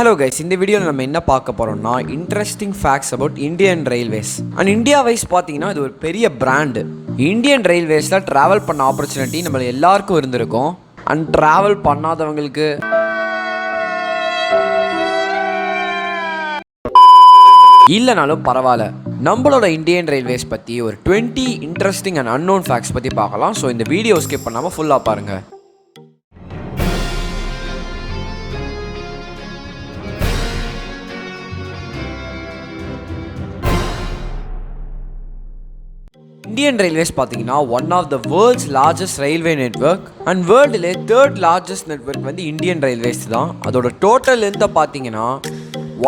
Hello guys, இந்த வீடியோவில் நம்ம என்ன பார்க்க போகிறோம்னா interesting facts about Indian railways. And India wise பார்த்தீங்கன்னா இது ஒரு பெரிய பிராண்டு. இந்தியன் ரயில்வேஸில் ட்ராவல் பண்ண ஆப்பர்ச்சுனிட்டி நம்ம எல்லாருக்கும் இருந்திருக்கும். அண்ட் ட்ராவல் பண்ணாதவங்களுக்கு இல்லைனாலும் பரவாயில்ல, நம்மளோட இந்தியன் ரயில்வேஸ் பற்றி ஒரு 20 இன்ட்ரெஸ்டிங் அண்ட் அன்னோன் ஃபேக்ட்ஸ் பற்றி பார்க்கலாம். ஸோ இந்த வீடியோ ஸ்கிப் பண்ணாமல் ஃபுல்லாக பாருங்கள். இந்தியன் ரயில்வேஸ் பார்த்தீங்கன்னா one of the world's largest railway network and வேர்ல்டுலே தேர்ட் லார்ஜஸ்ட் நெட்வொர்க் வந்து இந்தியன் ரயில்வேஸ் தான். அதோட டோட்டல் லென்த்தை பார்த்தீங்கன்னா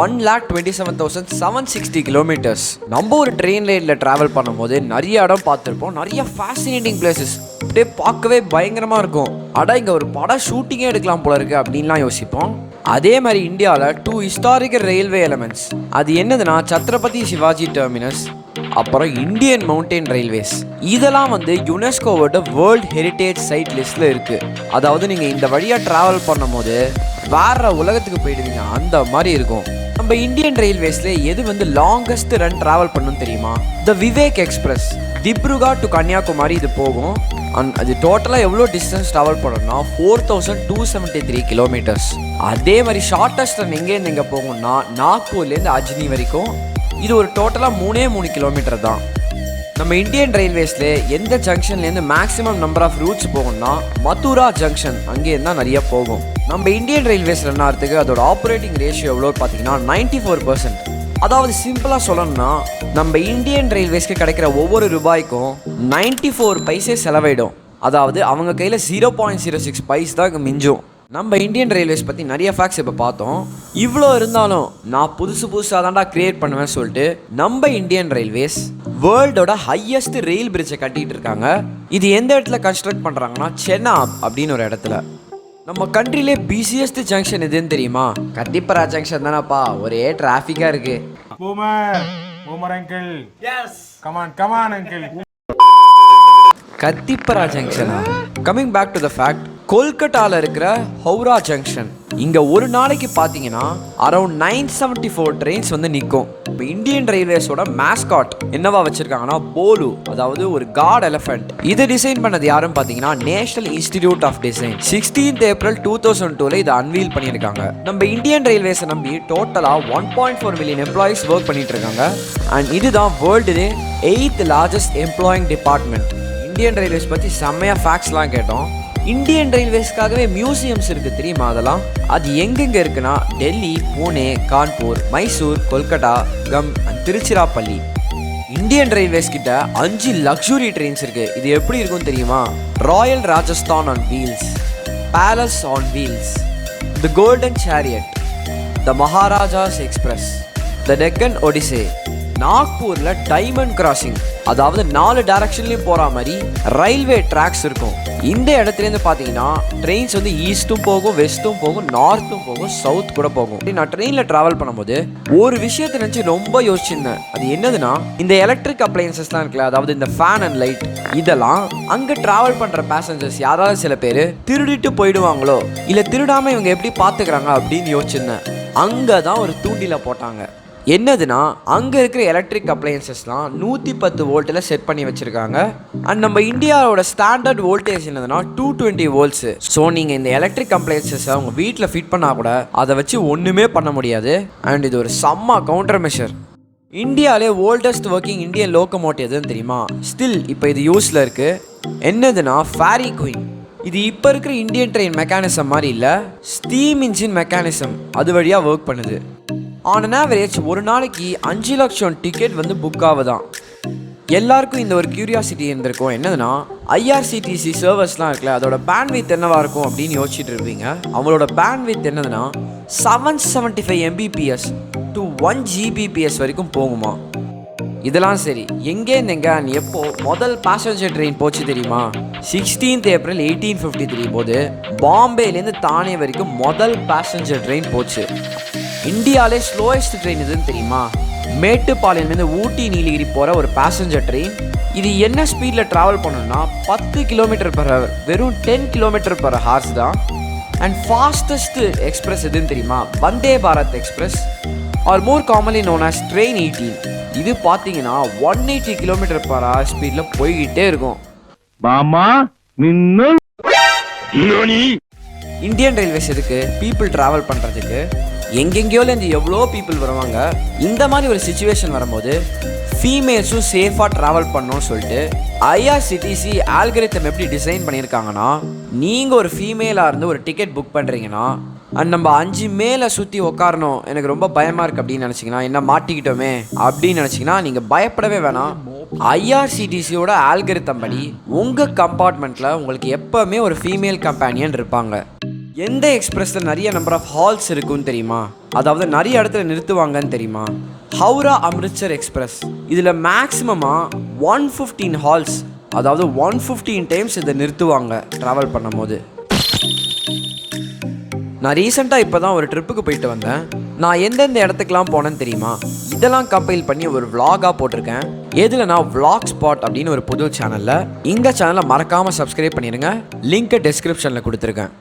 1,27,760 கிலோமீட்டர்ஸ். நம்ம ஒரு ட்ரெயின் லைனில் ட்ராவல் பண்ணும்போது நிறைய இடம் பார்த்துருப்போம், நிறைய ஃபேசினேட்டிங் பிளேசஸ், அப்படியே பார்க்கவே பயங்கரமாக இருக்கும். அடா இங்கே ஒரு படம் ஷூட்டிங்கே எடுக்கலாம் போல இருக்குது அப்படின்லாம் யோசிப்போம். அதே மாதிரி இந்தியாவில் 2 ஹிஸ்டாரிக்கல் ரயில்வே எலமெண்ட்ஸ். அது என்னதுன்னா சத்ரபதி சிவாஜி டெர்மினஸ், அப்புறம் இந்தியன் மவுண்டன் ரயில்வேஸ். இதெல்லாம் வந்து யுனெஸ்கோவோட வேர்ல்ட் ஹெரிட்டேஜ் சைட் லிஸ்ட்டில் இருக்குது. அதாவது நீங்கள் இந்த வழியாக ட்ராவல் பண்ணும் போது வேற உலகத்துக்கு போயிடுவீங்க, அந்த மாதிரி இருக்கும். நம்ம இந்தியன் ரயில்வேஸில் எது வந்து லாங்கஸ்ட் ரன் ட்ராவல் பண்ணணும் தெரியுமா? த விவேக் எக்ஸ்பிரஸ், திப்ருகர் டு கன்னியாகுமரி இது போகும். அது டோட்டலாக எவ்வளோ டிஸ்டன்ஸ் ட்ராவல் பண்ணணும்னா 4,273 கிலோமீட்டர்ஸ். அதே மாதிரி ஷார்ட்டஸ்ட் ரன் எங்கேருந்து எங்கே போகும்னா நாக்பூர்லேருந்து அஜ்னி வரைக்கும். இது ஒரு டோட்டலாக 3 கிலோமீட்டர் தான். நம்ம இந்தியன் ரயில்வேஸில் எந்த ஜங்ஷன்லேருந்து மேக்ஸிமம் நம்பர் ஆஃப் ரூட்ஸ் போகும்னா மதுரா ஜங்ஷன், அங்கேருந்து தான் நிறைய போகும். நம்ம இந்தியன் ரயில்வேஸ் ரன் ஆகிறதுக்கு அதோட ஆப்ரேட்டிங் ரேஷியோ எவ்வளோ பார்த்தீங்கன்னா 94%. அதாவது சிம்பிளாக சொல்லணும்னா நம்ம இந்தியன் ரயில்வேஸ்க்கு கிடைக்கிற ஒவ்வொரு ரூபாய்க்கும் 94 பைசே செலவிடும். அதாவது அவங்க கையில் 0.06 பைஸ் தான் இங்கே மிஞ்சும். நம்ம இந்தியன் ரயில்வேஸ் பற்றி நிறைய ஃபேக்ட்ஸ் இப்போ பார்த்தோம். இவ்வளோ இருந்தாலும் நான் புதுசாக தான்டா கிரியேட் பண்ணுவேன்னு சொல்லிட்டு நம்ம இந்தியன் ரயில்வேஸ் வேர்ல்டோட ஹையஸ்ட் ரெயில் பிரிட்ஜை கட்டிகிட்டு இருக்காங்க. இது எந்த இடத்துல கன்ஸ்ட்ரக்ட் பண்ணுறாங்கன்னா சென்னாப் அப்படின்னு ஒரு இடத்துல. நம்ம கண்ட்ரிலே பிஸியஸ்ட் ஜங்ஷன் எதுன்னு தெரியுமா? கத்திப்பரா ஜங்ஷன் தானப்பா, ஒரே டிராஃபிக்காக இருக்கு. கத்திப்பரா ஜங்ஷனா? Coming back to the fact, கொல்கட்டாவில் இருக்கிற ஹவுரா ஜங்ஷன், இங்கே ஒரு நாளைக்கு பார்த்தீங்கன்னா அரௌண்ட் 974 ட்ரெயின்ஸ் வந்து நிற்கும். இப்போ இந்தியன் ரயில்வேஸோட மேஸ்காட் என்னவா வச்சுருக்காங்கன்னா போலு, அதாவது ஒரு காட் எலிஃபென்ட். இதை டிசைன் பண்ணது யாருன்னு பார்த்தீங்கன்னா national institute of design. 16th April 2002 இதை அன்வீல் பண்ணியிருக்காங்க. நம்ம இந்தியன் ரயில்வேஸை நம்பி டோட்டலாக 1.4 மில்லியன் எம்ப்ளாயிஸ் ஒர்க் பண்ணிட்டு இருக்காங்க. அண்ட் இதுதான் வேர்ல்டுலே 8th largest employing department. Indian railways பற்றி செம்மையாக ஃபேக்ட்ஸ்லாம் கேட்டோம். இந்தியன் ரயில்வேஸ்க்காகவே மியூசியம்ஸ் இருக்குது தெரியுமா? அதெல்லாம் அது எங்கெங்கே இருக்குன்னா Delhi, Pune, Kanpur, Mysore, Kolkata, come and Tiruchirappalli. Indian railways கிட்ட 5 லக்ஸுரி ட்ரெயின்ஸ் இருக்குது. இது எப்படி இருக்குன்னு தெரியுமா? Royal Rajasthan on wheels, palace on wheels, the golden chariot, the Maharajas express, the Deccan odyssey. நாக்பூரில் டைமண்ட் கிராசிங், அதாவது 4 டைரக்ஷன்லையும் போகிற மாதிரி ரயில்வே ட்ராக்ஸ் இருக்கும். இந்த இடத்துலேருந்து பார்த்தீங்கன்னா ட்ரெயின்ஸ் வந்து ஈஸ்ட்டும் போகும், வெஸ்ட்டும் போகும், நார்த்தும் போகும், சவுத் கூட போகும். நான் ட்ரெயினில் ட்ராவல் பண்ணும்போது ஒரு விஷயத்தை நினச்சி ரொம்ப யோசிச்சிருந்தேன். அது என்னதுன்னா இந்த எலக்ட்ரிக் அப்ளையன்சஸ்லாம் இருக்குல்ல, அதாவது இந்த ஃபேன் அண்ட் லைட், இதெல்லாம் அங்கே ட்ராவல் பண்ணுற பேசஞ்சர்ஸ் யாராவது சில பேர் திருடிட்டு போயிடுவாங்களோ, இல்லை திருடாமல் இவங்க எப்படி பார்த்துக்கிறாங்க அப்படின்னு யோசிச்சிருந்தேன். அங்கே தான் ஒரு தூண்டில போட்டாங்க. என்னதுன்னா அங்கே இருக்கிற எலக்ட்ரிக் அப்ளையன்சஸ்லாம் 110 வோல்ட்டில் செட் பண்ணி வச்சுருக்காங்க. அண்ட் நம்ம இந்தியாவோட ஸ்டாண்டர்ட் வோல்டேஜ் என்னதுன்னா 220 வோல்ட்ஸு. ஸோ நீங்கள் இந்த எலக்ட்ரிக் அப்ளையன்சஸை உங்கள் வீட்டில் ஃபிட் பண்ணால் கூட அதை வச்சு ஒன்றுமே பண்ண முடியாது. அண்ட் இது ஒரு செம்ம கவுண்டர் மெஷர். இந்தியாவிலே ஓல்டஸ்ட் ஒர்க்கிங் இந்தியன் லோக்கோமோட்டிவ் எதுன்னு தெரியுமா? ஸ்டில் இப்போ இது யூஸில் இருக்குது. என்னதுன்னா ஃபேரி குயின். இது இப்போ இருக்கிற இந்தியன் ட்ரெயின் மெக்கானிசம் மாதிரி இல்லை, ஸ்டீம் இன்ஜின் மெக்கானிசம். அது வழியாக ஒர்க் பண்ணுது. ஆன் அன் ஆவரேஜ் ஒரு நாளைக்கு 5 லட்சம் டிக்கெட் வந்து புக் ஆகுதான். எல்லாருக்கும் இந்த ஒரு கியூரியாசிட்டி இருந்திருக்கும். என்னதுன்னா ஐஆர்சிடிசி சர்வர்ஸ்லாம் இருக்குல்ல, அதோட பேண்ட்வித் என்னவா இருக்கும் அப்படின்னு யோசிச்சுட்டு இருப்பீங்க. அவங்களோட பேண்ட்வித் என்னதுன்னா 775 Mbps to 1 Gbps வரைக்கும் போகுமா. இதெல்லாம் சரி, எங்கேருந்து எங்கே எப்போ முதல் பேசஞ்சர் ட்ரெயின் போச்சு தெரியுமா? 16th April 1853 போது பாம்பேலேருந்து தானே வரைக்கும் முதல் பேசஞ்சர் ட்ரெயின் போச்சு. இந்தியாவிலே ஸ்லோயஸ்ட் ட்ரெயின் எதுன்னு தெரியுமா? மேட்டுப்பாளையம்லேருந்து ஊட்டி நீலகிரி போகிற ஒரு பேசஞ்சர் ட்ரெயின். இது என்ன ஸ்பீடில் ட்ராவல் பண்ணணும்னா 10 km/h, வெறும் 10 km/h தான். அண்ட் ஃபாஸ்டஸ்ட் எக்ஸ்பிரஸ் எதுன்னு தெரியுமா? வந்தே பாரத் எக்ஸ்பிரஸ் ஆர் மோர் காமன்லி நோன் ஆஸ் ட்ரெயின் 18. இது பார்த்தீங்கன்னா 180 km/h ஸ்பீடில் போய்கிட்டே இருக்கும். இந்தியன் ரயில்வேஸ் எதுக்கு? பீப்புள் ட்ராவல் பண்ணுறதுக்கு. எங்கெங்கேயோலேருந்து எவ்வளோ பீப்புள் வருவாங்க. இந்த மாதிரி ஒரு சுச்சுவேஷன் வரும்போது ஃபீமேல்ஸும் சேஃபாக ட்ராவல் பண்ணணும்னு சொல்லிட்டு ஐஆர்சிடிசி ஆல்கரிதம் எப்படி டிசைன் பண்ணியிருக்காங்கன்னா, நீங்கள் ஒரு ஃபீமேலாக இருந்து ஒரு டிக்கெட் புக் பண்ணுறீங்கன்னா அண்ட் நம்ம 5 மேலே சுற்றி உட்காரணும், எனக்கு ரொம்ப பயமாக இருக்குது அப்படின்னு நினச்சிங்கன்னா, என்ன மாட்டிக்கிட்டோமே அப்படின்னு நினச்சிங்கன்னா நீங்கள் பயப்படவே வேணாம். ஐஆர்சிடிசியோட ஆல்கரிதம் படி உங்கள் கம்பார்ட்மெண்ட்டில் உங்களுக்கு எப்போவுமே ஒரு ஃபீமேல் கம்பேனியன் இருப்பாங்க. எந்த எக்ஸ்பிரஸில் நிறைய நம்பர் ஆஃப் ஹால்ஸ் இருக்குன்னு தெரியுமா? அதாவது நிறைய இடத்துல நிறுத்துவாங்கன்னு தெரியுமா? ஹவுரா அம்ரித்சர் எக்ஸ்பிரஸ். இதில் மேக்ஸிமமாக 115 ஹால்ஸ், அதாவது 115 டைம்ஸ் இதை நிறுத்துவாங்க ட்ராவல் பண்ணும் போது. நான் ரீசெண்டாக இப்போ தான் ஒரு ட்ரிப்புக்கு போயிட்டு வந்தேன். நான் எந்தெந்த இடத்துக்குலாம் போனேன்னு தெரியுமா? இதெல்லாம் கம்பைல் பண்ணி ஒரு vlog-ஆ போட்டிருக்கேன். எதில் நான் vlog spot அப்படின்னு ஒரு புது சேனலில். இந்த சேனலை மறக்காமல் சப்ஸ்கிரைப் பண்ணிடுங்க. லிங்க்கை டிஸ்கிரிப்ஷனில் கொடுத்துருக்கேன்.